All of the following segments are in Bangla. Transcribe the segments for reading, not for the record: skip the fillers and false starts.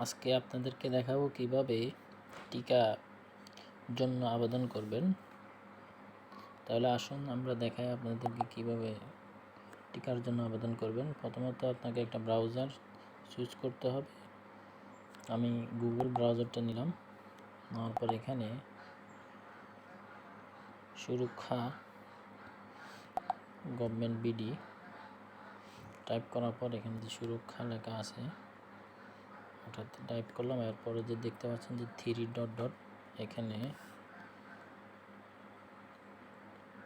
আজকে আপনাদেরকে দেখাবো কিভাবে টিকা জন্য আবেদন করবেন। তাহলে আসুন আমরা দেখাই আপনাদেরকে কিভাবে টিকার জন্য আবেদন করবেন। প্রথমত আপনাকে একটা ব্রাউজার চুজ করতে হবে। আমি গুগল ব্রাউজারটা নিলাম, নেওয়ার পর এখানে সুরক্ষা গভর্নমেন্ট বিডি টাইপ করার পর এখানে যে সুরক্ষা লেখা আছে ওটাতে টাইপ করলাম। এরপরে যে দেখতে পাচ্ছেন যে 3 এখানে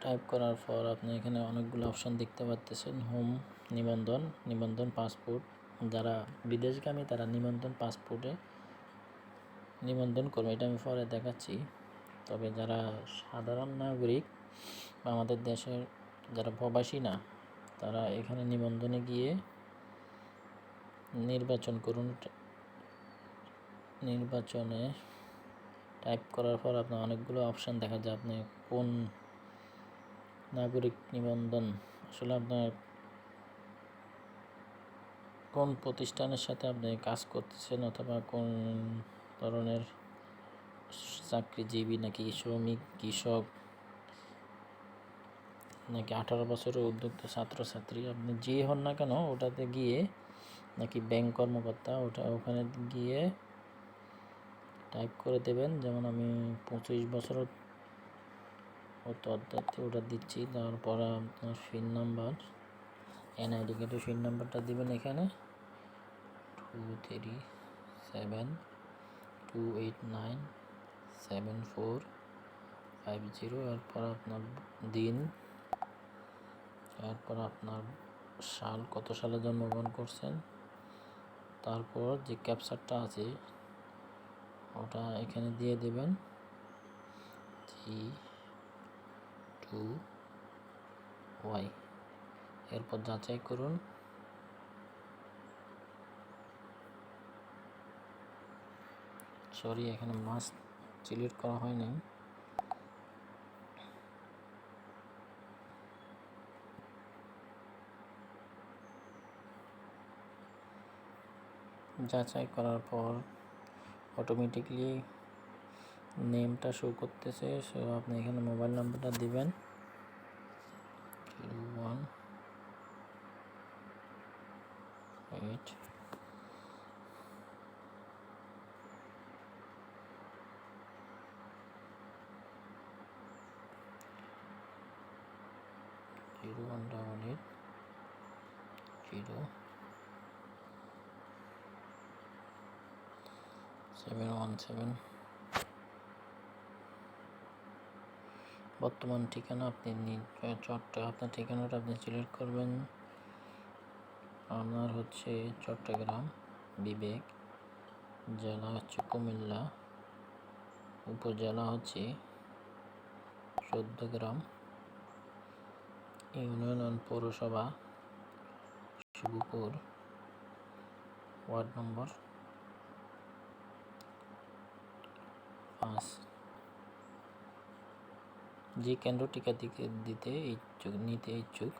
টাইপ করার পর আপনি এখানে অনেকগুলো অপশন দেখতে পাচ্ছেন। হোম, নিবন্ধন পাসপোর্ট। যারা বিদেশগামী তারা নিবন্ধন পাসপোর্টে নিবন্ধন করবে, এটা আমি পরে দেখাচ্ছি। তবে যারা সাধারণ নাগরিক বা আমাদের দেশের যারা প্রবাসী না, তারা এখানে নিবন্ধনে গিয়ে নির্বাচন করুন। নির্বাচনে টাইপ করার পর আপনার অনেকগুলো অপশন দেখা যায় আপনি কোন নাগরিক নিবন্ধন, আসলে আপনার কোন প্রতিষ্ঠানের সাথে আপনি কাজ করতেছেন, অথবা কোন ধরনের চাকরিজীবী, নাকি শ্রমিক, কৃষক, নাকি 18 বছরের উদ্যোক্তা, ছাত্রছাত্রী, আপনি যে হন না কেন ওটাতে গিয়ে, নাকি ব্যাংক কর্মকর্তা, ওখানে গিয়ে টাইপ করে দেবেন। যেমন আমি 25 বছর ওটা দিচ্ছি। তারপর আপনার পিন নাম্বার, এনআইডি কার্ডের পিন নাম্বারটা দিবেন এখানে 237289745 এরপর আপনার দিন, এরপর আপনার সাল, কত সালে জন্মগ্রহণ করছেন, তারপর যে ক্যাপচারটা আছে ওটা এখানে দিয়ে দেবেন G2Y। এরপর যাচাই করুন। সরি, এখানে মাস্ক সিলেক্ট করা হয়নি। যাচাই করার পর অটোমেটিকলি নেমটা শো করতেছে। সো আপনি এখানে মোবাইল নাম্বারটা দিবেন 018 0188 0717। বর্তমান ঠিকানা আপনি আপনার ঠিকানাটা আপনি সিলেক্ট করবেন। আপনার হচ্ছে চট্টগ্রাম বিবেক, জেলা হচ্ছে কুমিল্লা, উপজেলা হচ্ছে 14 গ্রাম, ইউনিয়ন পৌরসভা শিবপুর, ওয়ার্ড নম্বর 5। যে কেন্দ্র টিকা নিতে ইচ্ছুক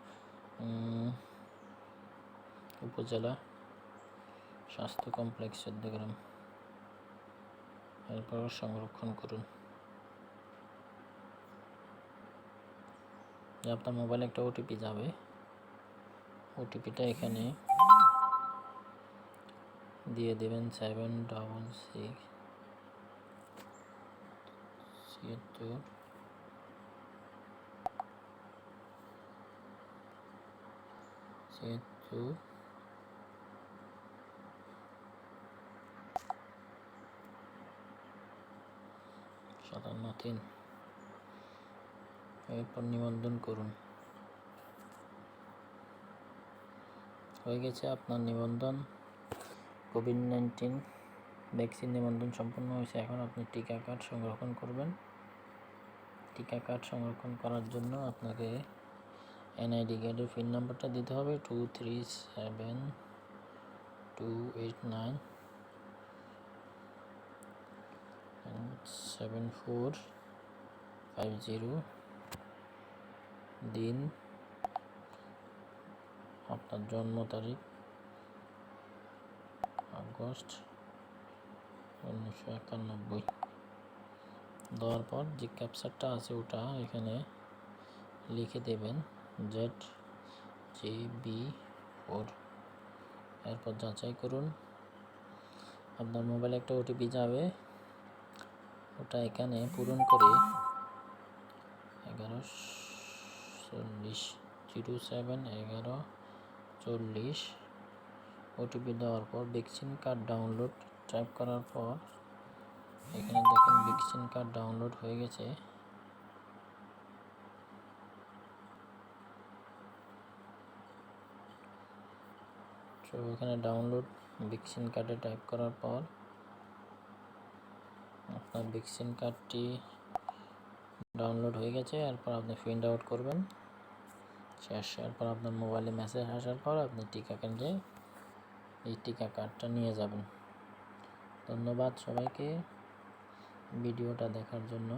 উপজেলা স্বাস্থ্য কমপ্লেক্স 14 গ্রাম। এরপর সংরক্ষণ করুন। আপনার মোবাইলে একটা ওটিপি যাবে, ওটিপিটা এখানে দিয়ে দেবেন 766 76 57 এরপর নিবন্ধন করুন। হয়ে গেছে আপনার নিবন্ধন। কোভিড-19 ভ্যাকসিন নিবন্ধন সম্পূর্ণ হয়েছে। এখন আপনি টিকা কার্ড সংরক্ষণ করবেন। টিকা কার্ড সংরক্ষণ করার জন্য আপনাকে এনআইডি কার্ডের পিন নাম্বারটা দিতে হবে 2372897450। দিন, আপনার জন্ম তারিখ আগস্ট 1991 দেওয়ার পর যে ক্যাপচারটা আছে ওটা এখানে লিখে দেবেন ZJB4। এরপর যাচাই করুন, আপনার মোবাইলে একটা ওটিপি যাবে, ওটা এখানে পূরণ করে 1140 071140 ওটিপি দেওয়ার পর ভ্যাকসিন কার্ড ডাউনলোড টাইপ করার পর এখানে দেখুন ভ্যাকসিন কার্ড ডাউনলোড হয়ে গেছে। তো এখানে ডাউনলোড ভ্যাকসিন কার্ডে টাইপ করার পর আপনার ভ্যাকসিন কার্ডটি ডাউনলোড হয়ে গেছে। এরপর আপনি প্রিন্ট আউট করবেন, শেষ। এরপর আপনার মোবাইলে মেসেজ আসার পর আপনি টিকা কেন্দ্রে এই টিকা কার্ডটা নিয়ে যাবেন। ধন্যবাদ সবাইকে ভিডিওটা দেখার জন্য।